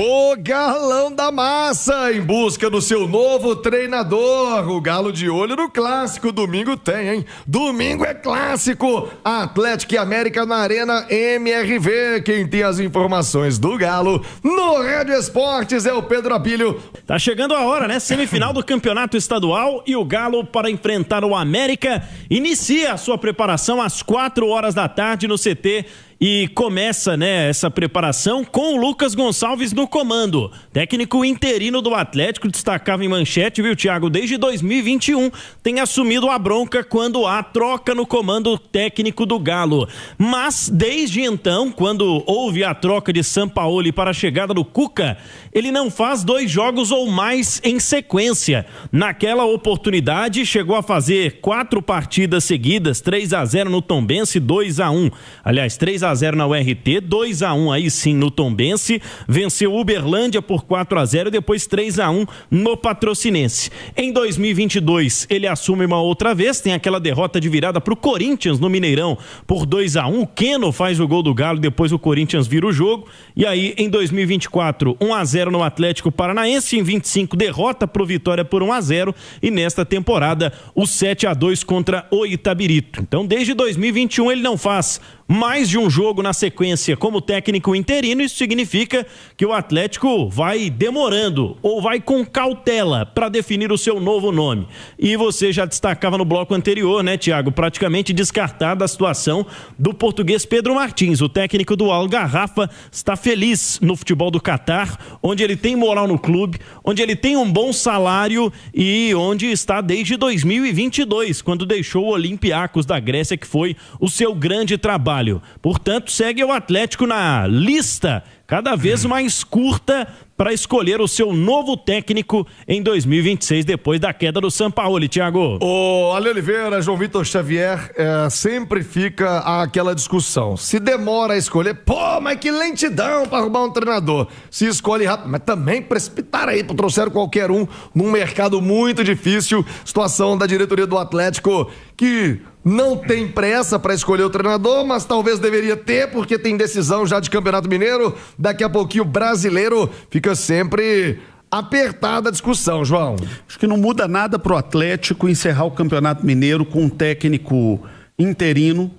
O Galão da Massa, em busca do seu novo treinador. O Galo de olho no clássico. Domingo tem, hein? Domingo é clássico. Atlético e América na Arena MRV. Quem tem as informações do Galo no Rádio Esportes é o Pedro Abílio. Tá chegando a hora, né? Semifinal do Campeonato Estadual e o Galo, para enfrentar o América, inicia a sua preparação às 4h da tarde no CT. E começa, né, essa preparação com o Lucas Gonçalves no comando. Técnico interino do Atlético, destacava em manchete, viu, Thiago? Desde 2021 tem assumido a bronca quando há troca no comando técnico do Galo. Mas desde então, quando houve a troca de Sampaoli para a chegada do Cuca, ele não faz 2 jogos ou mais em sequência. Naquela oportunidade, chegou a fazer 4 partidas seguidas, 3-0 no Tombense, 2-1. Aliás, 3-0 na URT, 2-1 aí sim no Tombense, venceu o Uberlândia por 4-0 e depois 3-1 no Patrocinense. Em 2022 ele assume uma outra vez, tem aquela derrota de virada pro Corinthians no Mineirão por 2-1, o Keno faz o gol do Galo, depois o Corinthians vira o jogo, e aí em 2024 1-0 no Atlético Paranaense, em 25 derrota pro Vitória por 1-0 e nesta temporada o 7-2 contra o Itabirito. Então desde 2021 ele não faz mais de um jogo na sequência como técnico interino. Isso significa que o Atlético vai demorando ou vai com cautela para definir o seu novo nome. E você já destacava no bloco anterior, né, Thiago, praticamente descartada a situação do português Pedro Martins. O técnico do Al Garrafa está feliz no futebol do Catar, onde ele tem moral no clube, onde ele tem um bom salário e onde está desde 2022, quando deixou o Olympiacos da Grécia, que foi o seu grande trabalho. Portanto, segue o Atlético na lista cada vez mais curta para escolher o seu novo técnico em 2026, depois da queda do Sampaoli, Thiago. O Ale Oliveira, João Vitor Xavier, sempre fica aquela discussão. Se demora a escolher, mas que lentidão para arrumar um treinador. Se escolhe rápido, mas também precipitaram aí, trouxeram qualquer um num mercado muito difícil. Situação da diretoria do Atlético que não tem pressa para escolher o treinador, mas talvez deveria ter, porque tem decisão já de Campeonato Mineiro. Daqui a pouquinho o brasileiro fica sempre apertada a discussão, João. Acho que não muda nada pro Atlético encerrar o Campeonato Mineiro com um técnico interino.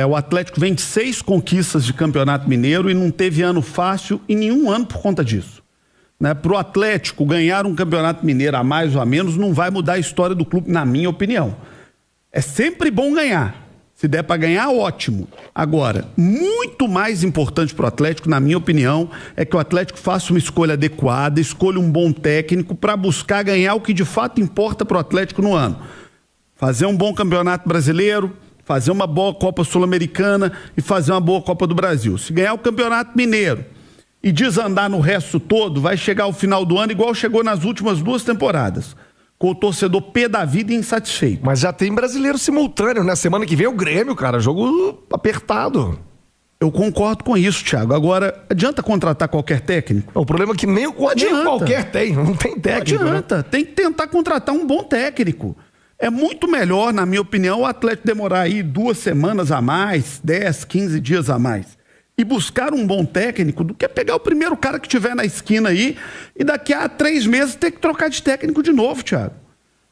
O Atlético vem de 6 conquistas de Campeonato Mineiro e não teve ano fácil em nenhum ano por conta disso. Né? Pro Atlético ganhar um Campeonato Mineiro a mais ou a menos não vai mudar a história do clube, na minha opinião. É sempre bom ganhar. Se der para ganhar, ótimo. Agora, muito mais importante para o Atlético, na minha opinião, é que o Atlético faça uma escolha adequada, escolha um bom técnico para buscar ganhar o que de fato importa para o Atlético no ano. Fazer um bom Campeonato Brasileiro, fazer uma boa Copa Sul-Americana e fazer uma boa Copa do Brasil. Se ganhar o Campeonato Mineiro e desandar no resto todo, vai chegar ao final do ano igual chegou nas últimas 2 temporadas. Com o torcedor pé da vida e insatisfeito. Mas já tem brasileiro simultâneo, né? Semana que vem é o Grêmio, cara. Jogo apertado. Eu concordo com isso, Thiago. Agora, adianta contratar qualquer técnico? O problema é que nem qualquer tem. Não tem técnico. Não adianta. Né? Tem que tentar contratar um bom técnico. É muito melhor, na minha opinião, o Atlético demorar aí 2 semanas a mais, 10, 15 dias a mais. E buscar um bom técnico do que pegar o primeiro cara que tiver na esquina aí e daqui a 3 meses ter que trocar de técnico de novo, Thiago.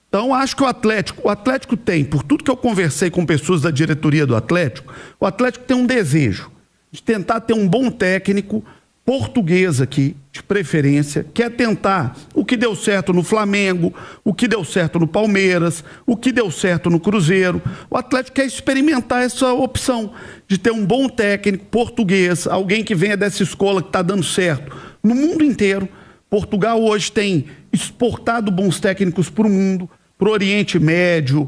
Então, acho que o Atlético tem, por tudo que eu conversei com pessoas da diretoria do Atlético, o Atlético tem um desejo de tentar ter um bom técnico português aqui, de preferência, que é tentar o que deu certo no Flamengo, o que deu certo no Palmeiras, o que deu certo no Cruzeiro. O Atlético quer experimentar essa opção de ter um bom técnico português, alguém que venha dessa escola que está dando certo no mundo inteiro. Portugal hoje tem exportado bons técnicos para o mundo, para o Oriente Médio,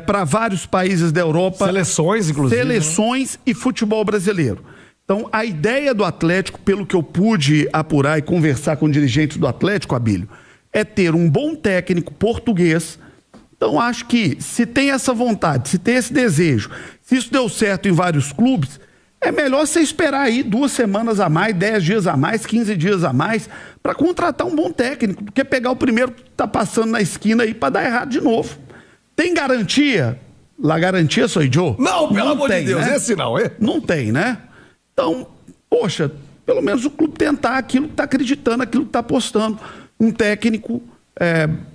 para vários países da Europa. Seleções, inclusive. Seleções, né? E futebol brasileiro. Então, a ideia do Atlético, pelo que eu pude apurar e conversar com dirigentes do Atlético, Abílio, é ter um bom técnico português. Então, acho que se tem essa vontade, se tem esse desejo, se isso deu certo em vários clubes, é melhor você esperar aí 2 semanas a mais, 10 dias a mais, 15 dias a mais, para contratar um bom técnico, do que pegar o primeiro que está passando na esquina aí para dar errado de novo. Tem garantia? La garantia sou eu? Não, pelo amor de Deus, né? Esse não, é? Não tem, né? Então, poxa, pelo menos o clube tentar aquilo que está acreditando, aquilo que está apostando. Um técnico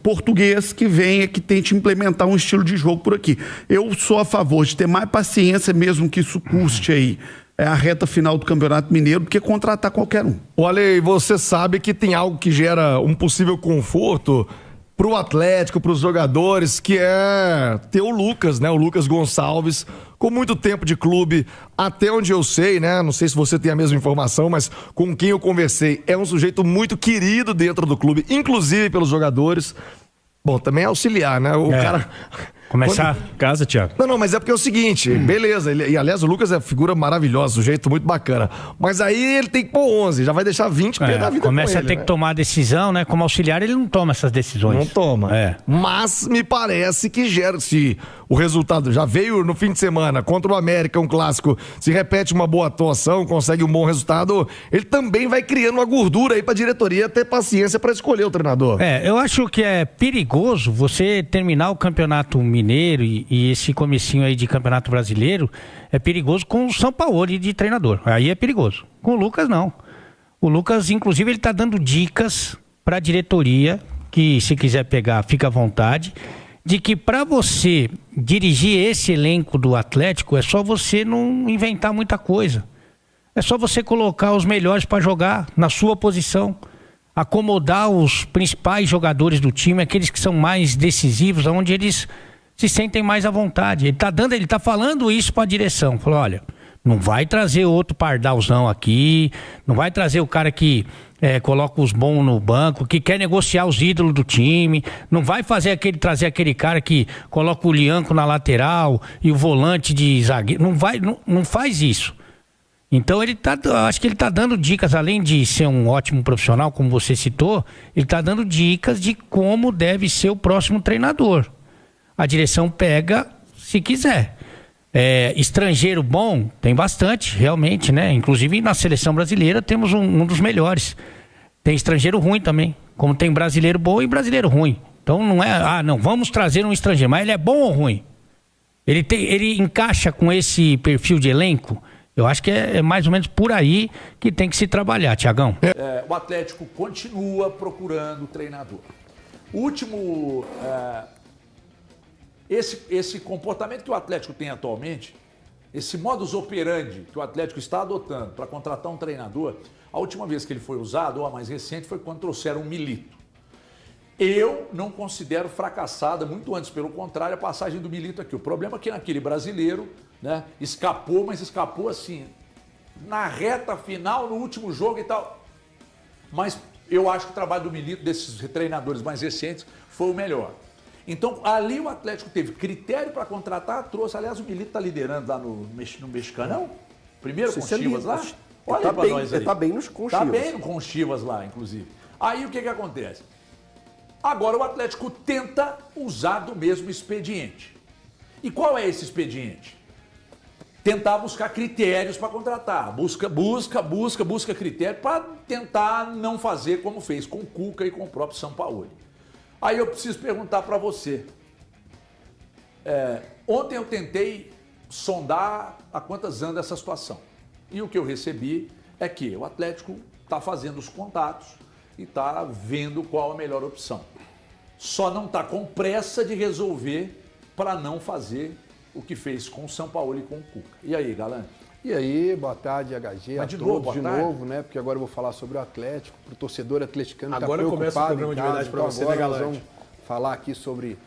português que venha, que tente implementar um estilo de jogo por aqui. Eu sou a favor de ter mais paciência, mesmo que isso custe aí a reta final do Campeonato Mineiro, do que contratar qualquer um. Olha, você sabe que tem algo que gera um possível conforto pro Atlético, pros jogadores, que é ter o Lucas, né? O Lucas Gonçalves, com muito tempo de clube, até onde eu sei, né? Não sei se você tem a mesma informação, mas com quem eu conversei, é um sujeito muito querido dentro do clube, inclusive pelos jogadores. Bom, também é auxiliar, né? O cara... Começar casa, Thiago. Não, mas é porque é o seguinte, beleza, e aliás o Lucas é figura maravilhosa, sujeito muito bacana, mas aí ele tem que pôr 11, já vai deixar 20 porque da vida começa com a ter que tomar a decisão, né? Como auxiliar ele não toma essas decisões. Não toma. Mas me parece que gera, se o resultado já veio no fim de semana contra o América, um clássico, se repete uma boa atuação, consegue um bom resultado, ele também vai criando uma gordura aí pra diretoria ter paciência pra escolher o treinador. Eu acho que é perigoso você terminar o Campeonato Mineiro e esse comecinho aí de Campeonato Brasileiro, é perigoso com o Sampaoli de treinador. Aí é perigoso. Com o Lucas, não. O Lucas, inclusive, ele tá dando dicas pra diretoria, que se quiser pegar, fica à vontade, de que para você dirigir esse elenco do Atlético, é só você não inventar muita coisa. É só você colocar os melhores para jogar na sua posição, acomodar os principais jogadores do time, aqueles que são mais decisivos, onde eles se sentem mais à vontade. Ele tá falando isso para a direção. Falou, olha, não vai trazer outro pardalzão aqui, não vai trazer o cara que coloca os bons no banco, que quer negociar os ídolos do time, não vai trazer aquele cara que coloca o Lianco na lateral e o volante de zagueiro, não faz isso. Então acho que ele tá dando dicas, além de ser um ótimo profissional, como você citou, ele tá dando dicas de como deve ser o próximo treinador. A direção pega se quiser. Estrangeiro bom, tem bastante, realmente, né? Inclusive na seleção brasileira temos um dos melhores. Tem estrangeiro ruim também, como tem brasileiro bom e brasileiro ruim. Então não é, não, vamos trazer um estrangeiro, mas ele é bom ou ruim? Ele encaixa com esse perfil de elenco? Eu acho que é mais ou menos por aí que tem que se trabalhar, Tiagão. O Atlético continua procurando treinador. O último... Esse comportamento que o Atlético tem atualmente, esse modus operandi que o Atlético está adotando para contratar um treinador, a última vez que ele foi usado, ou a mais recente, foi quando trouxeram um Milito. Eu não considero fracassada, muito antes, pelo contrário, a passagem do Milito aqui. O problema é que naquele brasileiro, né, escapou, mas escapou assim, na reta final, no último jogo e tal. Mas eu acho que o trabalho do Milito, desses treinadores mais recentes, foi o melhor. Então, ali o Atlético teve critério para contratar, trouxe. Aliás, o Milito está liderando lá no Mexicanão. Primeiro com o Chivas lá. Olha aí para nós aí. Ele está bem com o Chivas. Está bem com o Chivas lá, inclusive. Aí o que acontece? Agora o Atlético tenta usar do mesmo expediente. E qual é esse expediente? Tentar buscar critérios para contratar. Busca critério para tentar não fazer como fez com o Cuca e com o próprio Sampaoli. Aí eu preciso perguntar para você. Ontem eu tentei sondar a quantas anda essa situação. E o que eu recebi é que o Atlético está fazendo os contatos e está vendo qual a melhor opção. Só não está com pressa de resolver para não fazer o que fez com o Sampaoli e com o Cuca. E aí, Galante? E aí, boa tarde, HG, Mas a todos de novo, né? Porque agora eu vou falar sobre o Atlético, para o torcedor atleticano que está preocupado. Agora começa o programa de verdade para você, né, Galante? Nós vamos falar aqui sobre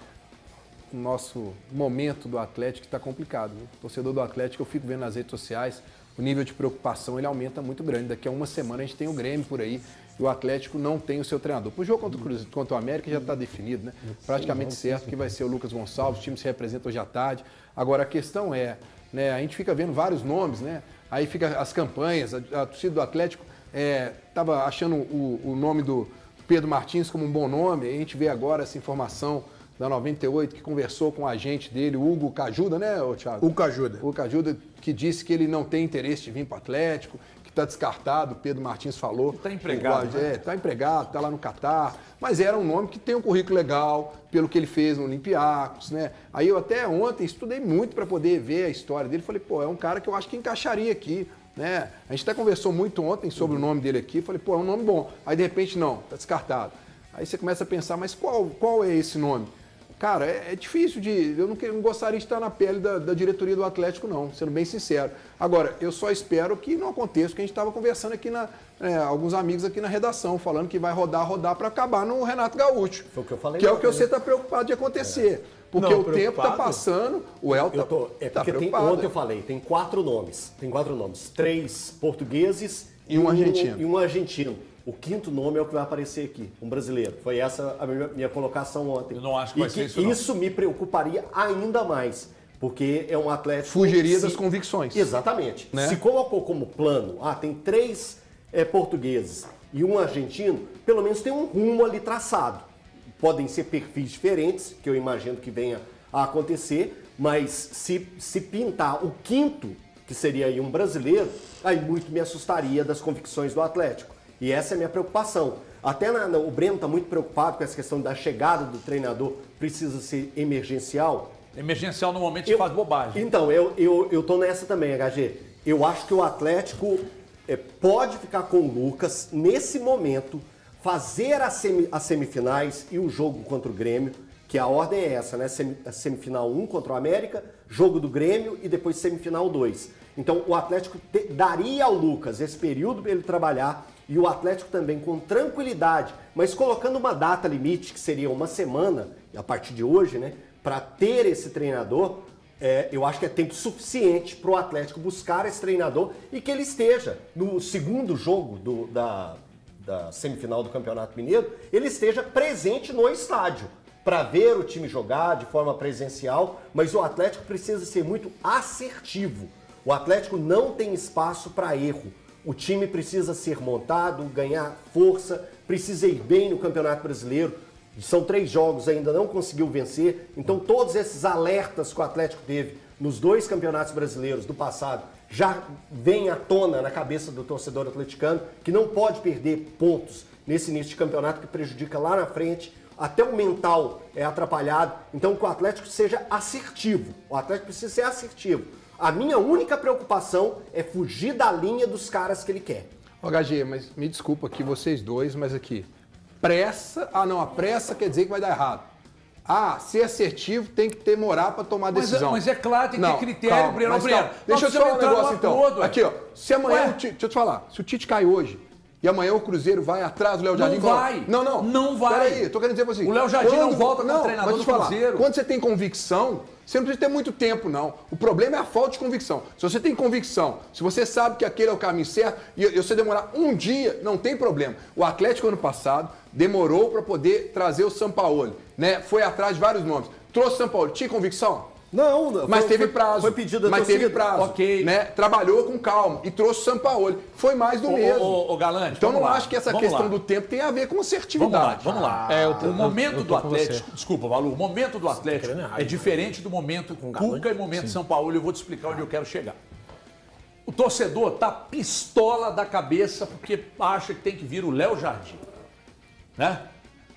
o nosso momento do Atlético, que está complicado. Né? O torcedor do Atlético, eu fico vendo nas redes sociais, o nível de preocupação ele aumenta muito grande. Daqui a uma semana a gente tem o Grêmio por aí e o Atlético não tem o seu treinador. O jogo contra o América já está definido, né? Praticamente certo que vai ser o Lucas Gonçalves, o time se representa hoje à tarde. Agora a questão é, né, a gente fica vendo vários nomes, né? Aí fica as campanhas, a torcida do Atlético estava achando o nome do Pedro Martins como um bom nome, a gente vê agora essa informação da 98, que conversou com o agente dele, o Hugo Cajuda, né, Thiago? O Cajuda. O Cajuda, que disse que ele não tem interesse de vir para o Atlético, que está descartado, o Pedro Martins falou. Está empregado, né? Está empregado, está lá no Catar, mas era um nome que tem um currículo legal, pelo que ele fez no Olympiacos, né? Aí eu até ontem estudei muito para poder ver a história dele, falei, pô, é um cara que eu acho que encaixaria aqui Né? A gente até conversou muito ontem sobre o nome dele aqui, falei, pô, é um nome bom. Aí de repente não, tá descartado. Aí você começa a pensar, mas qual é esse nome? Cara, é difícil eu não gostaria de estar na pele da diretoria do Atlético, não, sendo bem sincero. Agora, eu só espero que não aconteça o que a gente estava conversando aqui, alguns amigos aqui na redação, falando que vai rodar para acabar no Renato Gaúcho. Foi o que eu falei. Que é o que você está preocupado de acontecer. Porque o tempo está passando, o El está preocupado. Ontem eu falei, tem 4 nomes. 3 portugueses e um argentino. E um argentino. O 5º nome é o que vai aparecer aqui, um brasileiro. Foi essa a minha colocação ontem. Eu não acho que vai ser isso, não. Isso me preocuparia ainda mais, porque é um Atlético... Fugiria das convicções. Exatamente. Né? Se colocou como plano, tem 3 portugueses e um argentino, pelo menos tem um rumo ali traçado. Podem ser perfis diferentes, que eu imagino que venha a acontecer, mas se pintar o 5º, que seria aí um brasileiro, aí muito me assustaria das convicções do Atlético. E essa é a minha preocupação. Até o Breno está muito preocupado com essa questão da chegada do treinador, precisa ser emergencial. Emergencial no momento faz bobagem. Então, eu tô nessa também, HG. Eu acho que o Atlético pode ficar com o Lucas nesse momento, fazer as semifinais e o jogo contra o Grêmio, que a ordem é essa, né? Semifinal 1 contra o América, jogo do Grêmio e depois semifinal 2. Então, o Atlético daria ao Lucas esse período para ele trabalhar e o Atlético também com tranquilidade, mas colocando uma data limite, que seria uma semana, a partir de hoje, né? Para ter esse treinador, eu acho que é tempo suficiente para o Atlético buscar esse treinador e que ele esteja no segundo jogo da semifinal do Campeonato Mineiro, ele esteja presente no estádio para ver o time jogar de forma presencial, mas o Atlético precisa ser muito assertivo. O Atlético não tem espaço para erro. O time precisa ser montado, ganhar força, precisa ir bem no Campeonato Brasileiro. São 3 jogos, ainda não conseguiu vencer. Então todos esses alertas que o Atlético teve nos 2 campeonatos brasileiros do passado já vem à tona na cabeça do torcedor atleticano, que não pode perder pontos nesse início de campeonato que prejudica lá na frente. Até o mental é atrapalhado. Então que o Atlético seja assertivo. O Atlético precisa ser assertivo. A minha única preocupação é fugir da linha dos caras que ele quer. HG, mas me desculpa aqui vocês dois, mas aqui, pressa... a pressa quer dizer que vai dar errado. Ser assertivo tem que demorar para tomar decisão. Mas é claro, tem que ter critério, Breno. Deixa eu te falar um negócio então. Aqui, ó, se amanhã... Deixa eu te falar, se o Tite cai hoje e amanhã o Cruzeiro vai atrás do Léo Jardim... Não vai. Não vai. Peraí, eu tô querendo dizer pra você. O Léo Jardim não volta como treinador do Cruzeiro. Quando você tem convicção... Você não precisa ter muito tempo, não. O problema é a falta de convicção. Se você tem convicção, se você sabe que aquele é o caminho certo, e você demorar um dia, não tem problema. O Atlético, ano passado, demorou para poder trazer o Sampaoli, né? Foi atrás de vários nomes. Trouxe o Sampaoli. Tinha convicção? Não. Mas teve prazo. Foi pedido da Mas torcida. teve prazo. Ok. Né? Trabalhou com calma e trouxe o Sampaoli. Foi mais do mesmo. Ô, Galante, então não acho que essa questão do tempo tem a ver com assertividade. Vamos lá. O momento do Atlético, desculpa, Valu, o momento do Atlético é diferente do momento Cuca e momento São Paulo. Eu vou te explicar onde eu quero chegar. O torcedor tá pistola da cabeça porque acha que tem que vir o Léo Jardim. Né?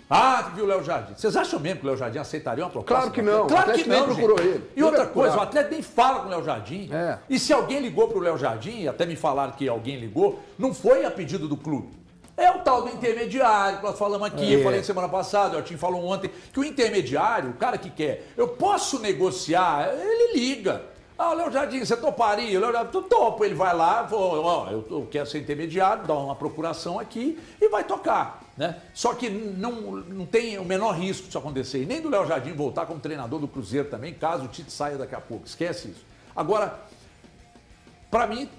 Tem que vir o Léo Jardim. Vocês acham mesmo que o Léo Jardim aceitaria uma proposta? Claro que não. Claro o Atlético que não, nem procurou ele. E outra coisa, o Atlético nem fala com o Léo Jardim. É. E se alguém ligou pro Léo Jardim, até me falaram que alguém ligou, não foi a pedido do clube. É o tal do intermediário que nós falamos aqui, eu falei semana passada, o Altinho falou ontem, que o intermediário, o cara que quer, eu posso negociar, ele liga. Léo Jardim, você toparia? Léo Jardim, topo. Ele vai lá, eu quero ser intermediário, dá uma procuração aqui e vai tocar. Né? Só que não tem o menor risco disso acontecer. E nem do Léo Jardim voltar como treinador do Cruzeiro também, caso o Tite saia daqui a pouco. Esquece isso. Agora, para mim,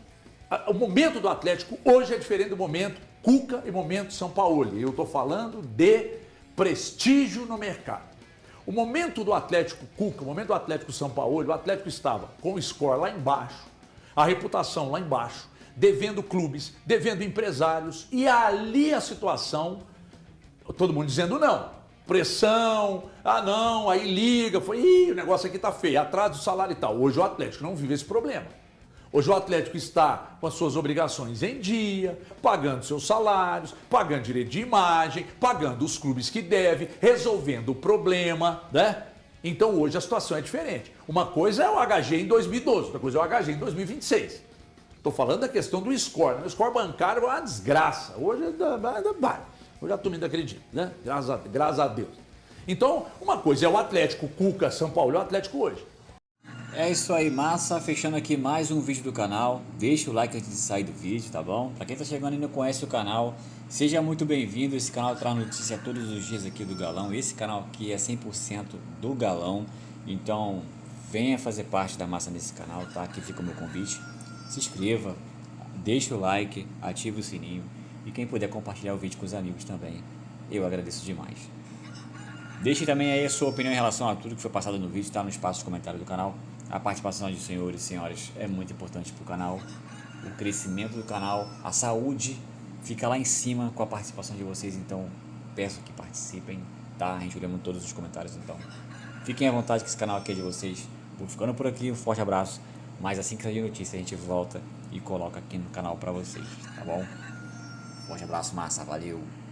o momento do Atlético hoje é diferente do momento Cuca e momento São Paulo. Eu estou falando de prestígio no mercado. O momento do Atlético Cuca, o momento do Atlético São Paulo, o Atlético estava com o score lá embaixo, a reputação lá embaixo, devendo clubes, devendo empresários, e ali a situação, todo mundo dizendo não, pressão, não, aí liga, o negócio aqui tá feio, atrás do salário e tal. Hoje o Atlético não vive esse problema. Hoje o Atlético está com as suas obrigações em dia, pagando seus salários, pagando direito de imagem, pagando os clubes que devem, resolvendo o problema, né? Então hoje a situação é diferente. Uma coisa é o HG em 2012, outra coisa é o HG em 2026. Estou falando da questão do score. O score bancário é uma desgraça. Hoje a turma ainda acredita, né? Graças a Deus. Então, uma coisa é o Atlético, Cuca, São Paulo, é o Atlético hoje. É isso aí, massa. Fechando aqui mais um vídeo do canal. Deixa o like antes de sair do vídeo, tá bom? Pra quem tá chegando e não conhece o canal, seja muito bem-vindo. Esse canal traz notícia todos os dias aqui do Galão. Esse canal aqui é 100% do Galão. Então, venha fazer parte da massa nesse canal, tá? Aqui fica o meu convite. Se inscreva, deixa o like, ative o sininho. E quem puder compartilhar o vídeo com os amigos também, eu agradeço demais. Deixe também aí a sua opinião em relação a tudo que foi passado no vídeo, tá no espaço de comentário do canal. A participação de senhores e senhoras é muito importante para o canal. O crescimento do canal, a saúde fica lá em cima com a participação de vocês. Então peço que participem, tá? A gente olha muito todos os comentários, então fiquem à vontade que esse canal aqui é de vocês. Vou ficando por aqui, um forte abraço. Mas assim que sair notícia a gente volta e coloca aqui no canal para vocês, tá bom? Forte abraço, massa, valeu!